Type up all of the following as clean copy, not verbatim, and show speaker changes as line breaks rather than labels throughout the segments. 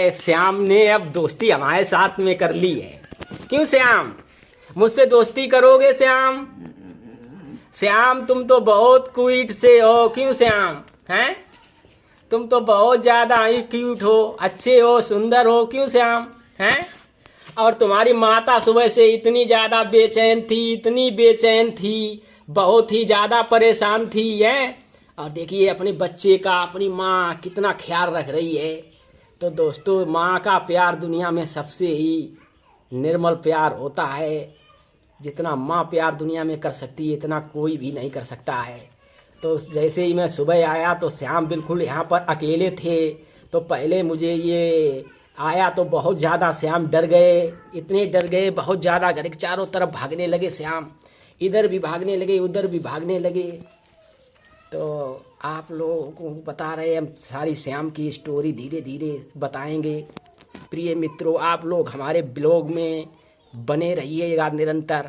है श्याम ने अब दोस्ती हमारे साथ में कर ली है। क्यों श्याम, मुझसे दोस्ती करोगे श्याम? श्याम तुम तो बहुत क्यूट से हो। क्यों श्याम, हैं? तुम तो बहुत ज़्यादा ही क्यूट हो, अच्छे हो, सुंदर हो। क्यों श्याम, हैं? और तुम्हारी माता सुबह से इतनी ज़्यादा बेचैन थी, इतनी बेचैन थी, बहुत ही ज़्यादा परेशान थी है। और देखिए अपने बच्चे का अपनी माँ कितना ख्याल रख रही है। तो दोस्तों, माँ का प्यार दुनिया में सबसे ही निर्मल प्यार होता है। जितना माँ प्यार दुनिया में कर सकती है इतना कोई भी नहीं कर सकता है। तो जैसे ही मैं सुबह आया तो श्याम बिल्कुल यहाँ पर अकेले थे। तो पहले मुझे ये आया तो बहुत ज़्यादा श्याम डर गए, इतने डर गए बहुत ज़्यादा, घर के चारों तरफ भागने लगे श्याम, इधर भी भागने लगे उधर भी भागने लगे। तो आप लोगों को बता रहे हैं हम सारी श्याम की स्टोरी धीरे धीरे बताएंगे। प्रिय मित्रों, आप लोग हमारे ब्लॉग में बने रहिएगा निरंतर।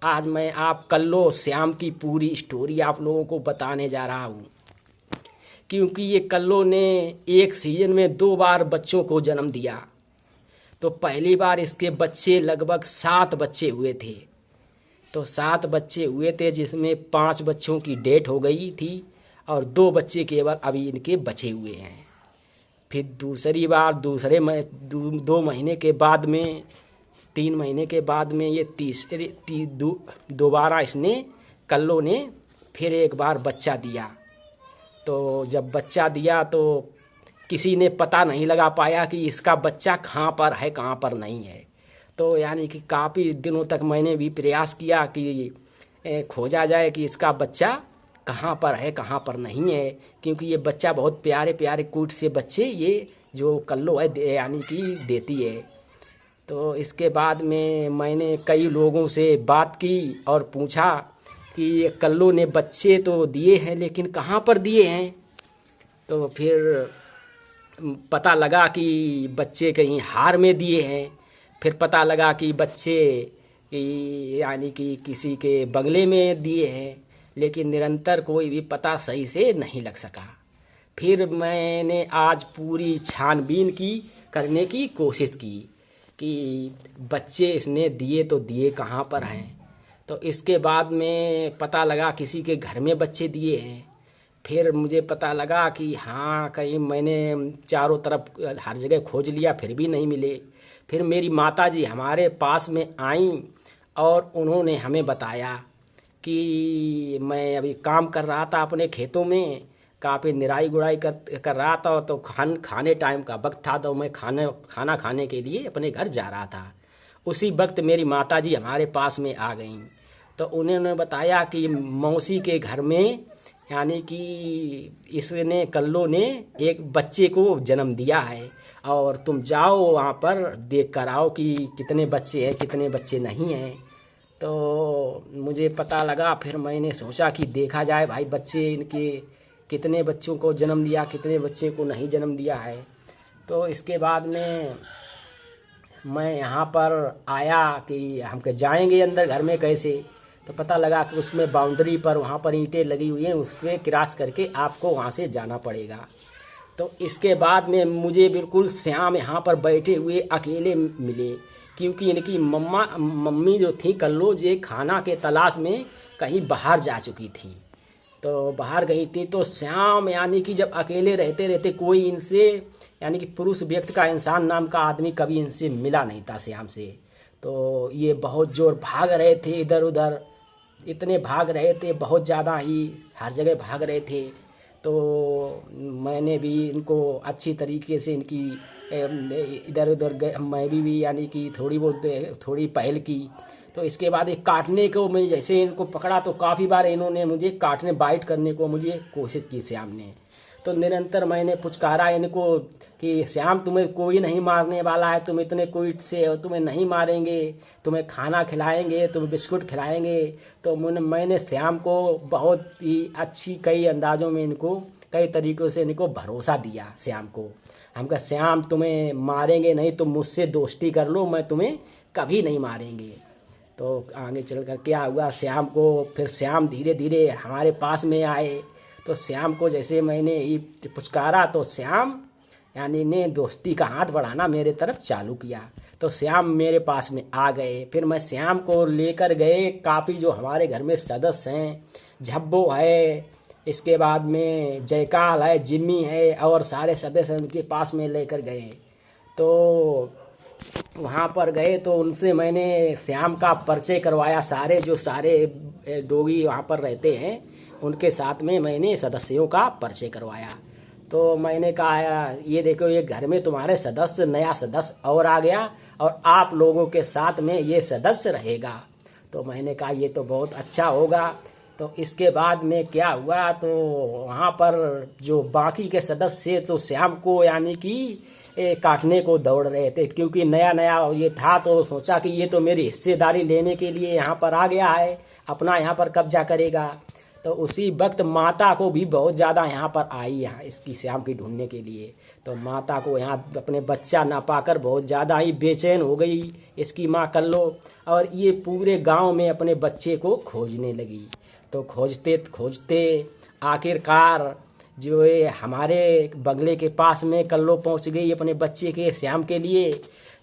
आज मैं आप कल्लो श्याम की पूरी स्टोरी आप लोगों को बताने जा रहा हूँ, क्योंकि ये कल्लो ने एक सीजन में 2 बार बच्चों को जन्म दिया। तो पहली बार इसके बच्चे लगभग 7 बच्चे हुए थे। तो 7 बच्चे हुए थे जिसमें 5 बच्चों की डेथ हो गई थी और 2 बच्चे केवल अभी इनके बचे हुए हैं। फिर दूसरी बार 2 महीने के बाद में 3 महीने के बाद में ये दोबारा इसने कल्लो ने फिर एक बार बच्चा दिया। तो जब बच्चा दिया तो किसी ने पता नहीं लगा पाया कि इसका बच्चा कहाँ पर है कहाँ पर नहीं है। तो यानी कि काफ़ी दिनों तक मैंने भी प्रयास किया कि खोजा जाए कि इसका बच्चा कहाँ पर है कहाँ पर नहीं है, क्योंकि ये बच्चा बहुत प्यारे प्यारे क्यूट से बच्चे ये जो कल्लो है यानी कि देती है। तो इसके बाद में मैंने कई लोगों से बात की और पूछा कि ये कल्लो ने बच्चे तो दिए हैं लेकिन कहाँ पर दिए हैं। तो फिर पता लगा कि बच्चे कहीं हार में दिए हैं। फिर पता लगा कि बच्चे यानी कि किसी के बंगले में दिए हैं, लेकिन निरंतर कोई भी पता सही से नहीं लग सका। फिर मैंने आज पूरी छानबीन करने की कोशिश की कि बच्चे इसने दिए तो दिए कहाँ पर हैं। तो इसके बाद में पता लगा किसी के घर में बच्चे दिए हैं। फिर मुझे पता लगा कि हाँ कहीं मैंने चारों तरफ हर जगह खोज लिया फिर भी नहीं मिले। फिर मेरी माताजी हमारे पास में आईं और उन्होंने हमें बताया कि मैं अभी काम कर रहा था अपने खेतों में, काफ़ी निराई गुड़ाई कर रहा था। तो खाने टाइम का वक्त था, तो मैं खाना खाने के लिए अपने घर जा रहा था। उसी वक्त मेरी माताजी हमारे पास में आ गईं। तो उन्होंने बताया कि मौसी के घर में यानी कि इसने कल्लो ने एक बच्चे को जन्म दिया है और तुम जाओ वहाँ पर देख कर आओ कि कितने बच्चे हैं कितने बच्चे नहीं हैं। तो मुझे पता लगा। फिर मैंने सोचा कि देखा जाए भाई बच्चे इनके कितने बच्चों को जन्म दिया कितने बच्चे को नहीं जन्म दिया है। तो इसके बाद में मैं यहाँ पर आया कि हम जाएंगे अंदर घर में कैसे। तो पता लगा कि उसमें बाउंड्री पर वहाँ पर ईंटें लगी हुई हैं, उसके क्रॉस करके आपको वहाँ से जाना पड़ेगा। तो इसके बाद में मुझे बिल्कुल श्याम यहाँ पर बैठे हुए अकेले मिले, क्योंकि इनकी मम्मी जो थी कल्लो जे खाना के तलाश में कहीं बाहर जा चुकी थी। तो बाहर गई थी। तो श्याम यानी कि जब अकेले रहते रहते कोई इनसे यानी कि पुरुष व्यक्ति का इंसान नाम का आदमी कभी इनसे मिला नहीं था श्याम से। तो ये बहुत जोर भाग रहे थे इधर उधर, इतने भाग रहे थे बहुत ज़्यादा ही हर जगह भाग रहे थे। तो मैंने भी इनको अच्छी तरीके से इनकी इधर उधर मैं भी यानी कि थोड़ी पहल की। तो इसके बाद एक काटने को मैं जैसे इनको पकड़ा तो काफ़ी बार इन्होंने मुझे बाइट करने को मुझे कोशिश की श्याम ने। तो निरंतर मैंने पुचकारा इनको कि श्याम तुम्हें कोई नहीं मारने वाला है, तुम इतने क्यूट से हो, तुम्हें नहीं मारेंगे, तुम्हें खाना खिलाएंगे, तुम्हें बिस्कुट खिलाएंगे। तो मैंने श्याम को बहुत ही अच्छी कई अंदाज़ों में इनको कई तरीक़ों से इनको भरोसा दिया श्याम को। हम कहा श्याम तुम्हें मारेंगे नहीं, तुम मुझसे दोस्ती कर लो, मैं तुम्हें कभी नहीं मारेंगे। तो आगे चल कर क्या हुआ श्याम को, फिर श्याम धीरे धीरे हमारे पास में आए। तो श्याम को जैसे मैंने पुचकारा तो श्याम यानी ने दोस्ती का हाथ बढ़ाना मेरे तरफ चालू किया। तो श्याम मेरे पास में आ गए। फिर मैं श्याम को लेकर गए, काफ़ी जो हमारे घर में सदस्य हैं, झब्बो है, इसके बाद में जयकाल है, जिम्मी है, और सारे सदस्य उनके पास में लेकर गए। तो वहाँ पर गए तो उनसे मैंने श्याम का परिचय करवाया। सारे डोगी वहाँ पर रहते हैं, उनके साथ में मैंने सदस्यों का परिचय करवाया। तो मैंने कहा ये देखो, ये घर में तुम्हारे सदस्य, नया सदस्य और आ गया, और आप लोगों के साथ में ये सदस्य रहेगा। तो मैंने कहा ये तो बहुत अच्छा होगा। तो इसके बाद में क्या हुआ, तो वहाँ पर जो बाकी के सदस्य तो श्याम को यानी कि काटने को दौड़ रहे थे, क्योंकि नया नया ये था। तो सोचा कि ये तो मेरी हिस्सेदारी लेने के लिए यहाँ पर आ गया है, अपना यहाँ पर कब्जा करेगा। तो उसी वक्त माता को भी बहुत ज़्यादा यहाँ पर आई, यहाँ इसकी श्याम की ढूंढने के लिए। तो माता को यहाँ अपने बच्चा ना पाकर बहुत ज़्यादा ही बेचैन हो गई इसकी माँ कल्लो, और ये पूरे गांव में अपने बच्चे को खोजने लगी। तो खोजते खोजते आखिरकार जो ये हमारे बंगले के पास में कल्लो पहुँच गई अपने बच्चे के श्याम के लिए।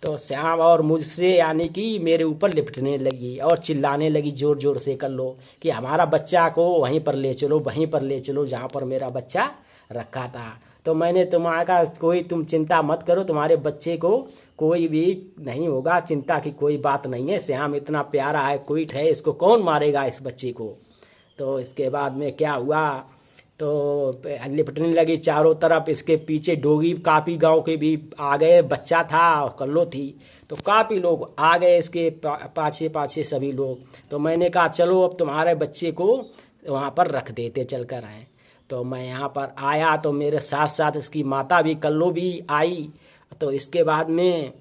तो श्याम और मुझसे यानी कि मेरे ऊपर लिपटने लगी और चिल्लाने लगी ज़ोर ज़ोर से कल्लो कि हमारा बच्चा को वहीं पर ले चलो, वहीं पर ले चलो जहाँ पर मेरा बच्चा रखा था। तो मैंने तुम्हारा तुम चिंता मत करो, तुम्हारे बच्चे को कोई भी नहीं होगा, चिंता की कोई बात नहीं है। श्याम इतना प्यारा है, क्यूट है, इसको कौन मारेगा इस बच्चे को। तो इसके बाद में क्या हुआ, तो लिपटने लगी चारों तरफ। इसके पीछे डोगी काफ़ी गांव के भी आ गए, बच्चा था और कल्लो थी, तो काफ़ी लोग आ गए इसके पाछे पाछे सभी लोग। तो मैंने कहा चलो अब तुम्हारे बच्चे को वहाँ पर रख देते, चल कर आए। तो मैं यहाँ पर आया तो मेरे साथ साथ इसकी माता भी कल्लो भी आई। तो इसके बाद में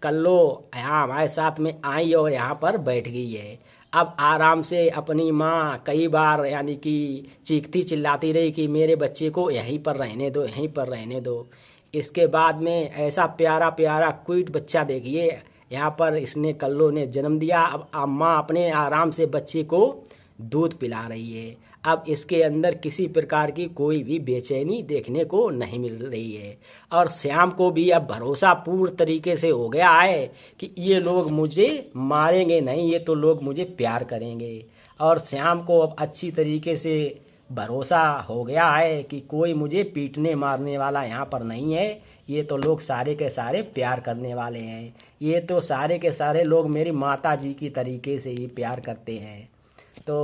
कल्लो यहाँ हमारे साथ में आई और यहाँ पर बैठ गई है। अब आराम से अपनी माँ कई बार यानी कि चीखती चिल्लाती रही कि मेरे बच्चे को यहीं पर रहने दो, यहीं पर रहने दो। इसके बाद में ऐसा प्यारा प्यारा क्यूट बच्चा देखिए यहाँ पर इसने कल्लो ने जन्म दिया। अब माँ अपने आराम से बच्चे को दूध पिला रही है। अब इसके अंदर किसी प्रकार की कोई भी बेचैनी देखने को नहीं मिल रही है। और श्याम को भी अब भरोसा पूर्ण तरीके से हो गया है कि ये लोग मुझे मारेंगे नहीं, ये तो लोग मुझे प्यार करेंगे। और श्याम को अब अच्छी तरीके से भरोसा हो गया है कि कोई मुझे पीटने मारने वाला यहाँ पर नहीं है, ये तो लोग सारे के सारे प्यार करने वाले हैं। ये तो सारे के सारे लोग मेरी माता जी की तरीके से ही प्यार करते हैं। तो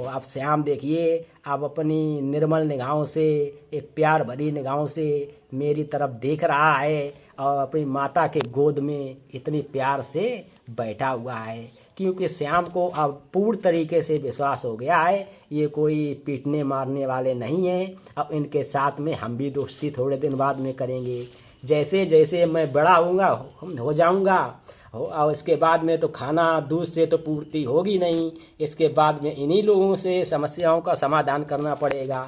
अब श्याम देखिए अब अपनी निर्मल निगाहों से, एक प्यार भरी निगाहों से मेरी तरफ देख रहा है और अपनी माता के गोद में इतनी प्यार से बैठा हुआ है, क्योंकि श्याम को अब पूर्ण तरीके से विश्वास हो गया है ये कोई पीटने मारने वाले नहीं हैं। अब इनके साथ में हम भी दोस्ती थोड़े दिन बाद में करेंगे। जैसे जैसे मैं बड़ा हो जाऊंगा और इसके बाद में तो खाना दूध से तो पूर्ति होगी नहीं, इसके बाद में इन्हीं लोगों से समस्याओं का समाधान करना पड़ेगा।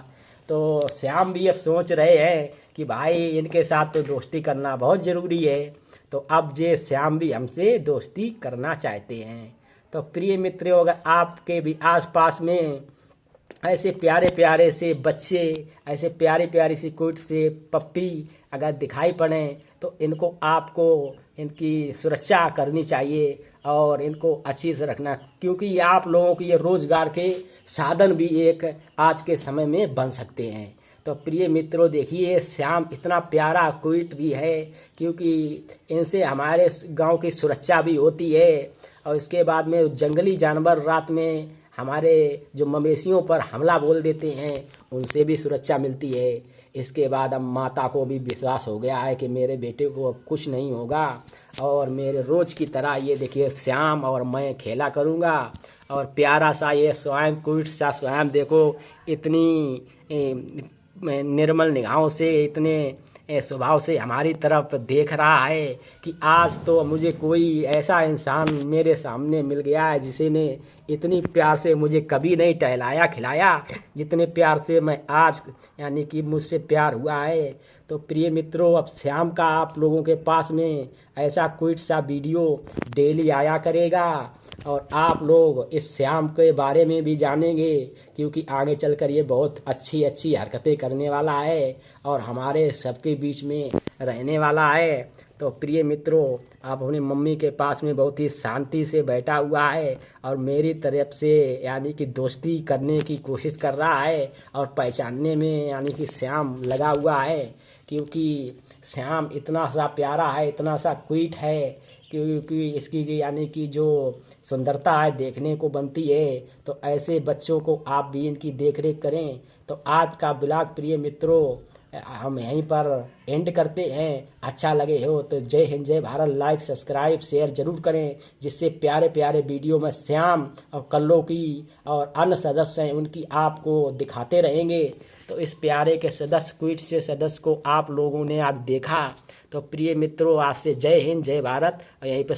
तो श्याम भी अब सोच रहे हैं कि भाई इनके साथ तो दोस्ती करना बहुत ज़रूरी है। तो अब जे श्याम भी हमसे दोस्ती करना चाहते हैं। तो प्रिय मित्रों, अगर आपके भी आसपास में ऐसे प्यारे प्यारे से बच्चे, ऐसे प्यारी प्यारी सी क्यूट से पप्पी अगर दिखाई पड़े तो इनको आपको इनकी सुरक्षा करनी चाहिए और इनको अच्छी से रखना, क्योंकि आप लोगों की ये रोज़गार के साधन भी एक आज के समय में बन सकते हैं। तो प्रिय मित्रों देखिए श्याम इतना प्यारा क्यूट भी है, क्योंकि इनसे हमारे गांव की सुरक्षा भी होती है। और इसके बाद में जंगली जानवर रात में हमारे जो मवेशियों पर हमला बोल देते हैं उनसे भी सुरक्षा मिलती है। इसके बाद अब माता को भी विश्वास हो गया है कि मेरे बेटे को अब कुछ नहीं होगा और मेरे रोज़ की तरह ये देखिए श्याम और मैं खेला करूँगा। और प्यारा सा ये स्वयं क्यूट सा स्वयं देखो इतनी निर्मल निगाहों से, इतने स्वभाव से हमारी तरफ देख रहा है कि आज तो मुझे कोई ऐसा इंसान मेरे सामने मिल गया है जिसे ने इतनी प्यार से मुझे कभी नहीं टहलाया खिलाया जितने प्यार से मैं आज यानी कि मुझसे प्यार हुआ है। तो प्रिय मित्रों, अब श्याम का आप लोगों के पास में ऐसा क्यूट सा वीडियो डेली आया करेगा और आप लोग इस श्याम के बारे में भी जानेंगे, क्योंकि आगे चलकर ये बहुत अच्छी अच्छी हरकतें करने वाला है और हमारे सबके बीच में रहने वाला है। तो प्रिय मित्रों, आप अपनी मम्मी के पास में बहुत ही शांति से बैठा हुआ है और मेरी तरफ से यानी कि दोस्ती करने की कोशिश कर रहा है और पहचानने में यानी कि श्याम लगा हुआ है, क्योंकि श्याम इतना सा प्यारा है, इतना सा क्यूट है, क्योंकि इसकी यानी कि जो सुंदरता है देखने को बनती है। तो ऐसे बच्चों को आप भी इनकी देख रेख करें। तो आज का ब्लॉग प्रिय मित्रों हम यहीं पर एंड करते हैं। अच्छा लगे हो तो जय हिंद जय भारत, लाइक सब्सक्राइब शेयर जरूर करें, जिससे प्यारे प्यारे वीडियो में श्याम और कल्लो की और अन्य सदस्य हैं उनकी आपको दिखाते रहेंगे। तो इस प्यारे के सदस्य क्विट से सदस्य को आप लोगों ने आज देखा। तो प्रिय मित्रों आज से जय हिंद जय भारत और यहीं पर